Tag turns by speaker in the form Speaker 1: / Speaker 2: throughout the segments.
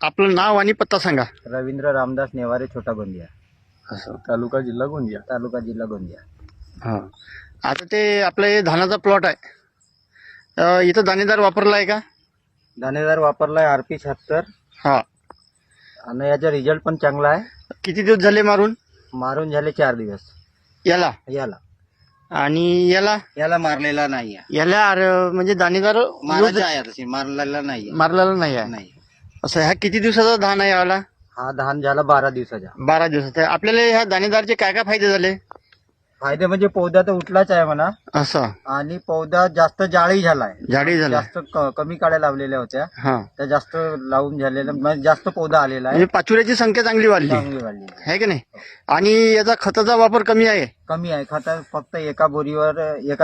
Speaker 1: आपलं नाव आणि पत्ता सांगा.
Speaker 2: रवींद्र रामदास नेवारे, छोटा गोंदिया,
Speaker 1: असं.
Speaker 2: तालुका जिल्हा गोंदिया.
Speaker 1: हां. आता ते आपलं हे धानाचा प्लॉट आहे. इथं दाणेदार वापरला आहे का?
Speaker 2: दाणेदार वापरलाय RP 76
Speaker 1: हा.
Speaker 2: आणि याचा रिझल्ट पण चांगला आहे.
Speaker 1: किती दिवस झाले
Speaker 2: मारून झाले 4 दिवस.
Speaker 1: याला
Speaker 2: याला
Speaker 1: आणि
Speaker 2: मारलेला नाही आहे.
Speaker 1: म्हणजे दाणेदार
Speaker 2: मारायचा आहे तशी, मारलेला नाही आहे.
Speaker 1: मारलेला नाही आहे.
Speaker 2: नाही.
Speaker 1: असं ह्या किती दिवसाचा धान आहे याला?
Speaker 2: हा धान झाला 12 दिवसाचा.
Speaker 1: 12 दिवसाचा. आपल्याला ह्या दाणेदारचे काय काय फायदे झाले?
Speaker 2: फायदे म्हणजे पौधा तर उठलाच आहे म्हणा,
Speaker 1: असं
Speaker 2: आणि पौधा जास्त जाळी झालाय.
Speaker 1: जाडी झाला.
Speaker 2: जास्त कमी काड्या लावलेल्या होत्या,
Speaker 1: हा.
Speaker 2: त्या जास्त लावून झालेल्या, म्हणजे जास्त पौधा आलेला आहे.
Speaker 1: म्हणजे पाचुऱ्याची संख्या चांगली वाढली
Speaker 2: चांगली वाढली
Speaker 1: आहे की नाही? आणि याचा खताचा वापर कमी आहे.
Speaker 2: कमी आहे. खाता फक्त एका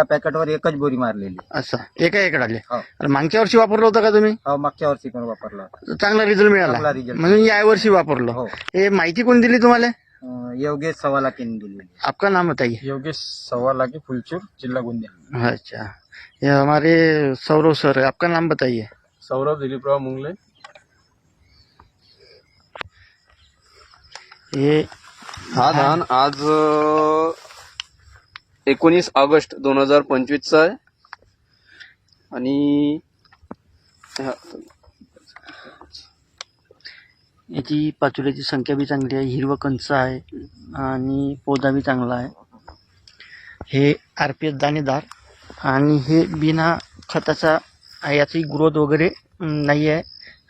Speaker 2: पॅकेटवर एकच बोरी मारलेली.
Speaker 1: असं एका एकराले.
Speaker 2: हो.
Speaker 1: आणि मागच्या वर्षी वापरलं होतं का तुम्ही?
Speaker 2: हो, मागच्या वर्षी पण वापरला होता.
Speaker 1: चांगला रिझल्ट मिळाला
Speaker 2: चांगला result.
Speaker 1: म्हणून या वर्षी वापरलं.
Speaker 2: हो.
Speaker 1: हे माहिती कोण दिली तुम्हाला?
Speaker 2: योगेश सवालाकीने दिलेली.
Speaker 1: आपका नाम बताइए.
Speaker 2: योगेश सवालाकी, फुलचूर, जिल्हा गोंदिया.
Speaker 1: अच्छा, ये हमारे सौरभ सर है. आपका नाम बताइए.
Speaker 2: सौरभ दिलीपराव मुंगले.
Speaker 1: ये
Speaker 3: हा धान आज 19 ऑगस्ट 2025 चा आहे आणि
Speaker 1: याची पाचुऱ्याची संख्या बी चांगली आहे, हिरवं कंच आहे आणि पौधा बी चांगला आहे. हे RPS दाणेदार आणि हे बिना खताचा आहे. याची ग्रोथ वगैरे नाही आहे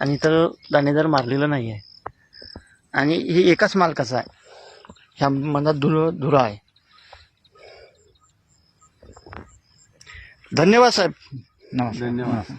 Speaker 1: आणि तर दाणेदार मारलेलं नाही आहे. आणि हे एकाच मालकाचं आहे. ह्या मनात धुरा आहे. धन्यवाद साहेब.
Speaker 3: धन्यवाद.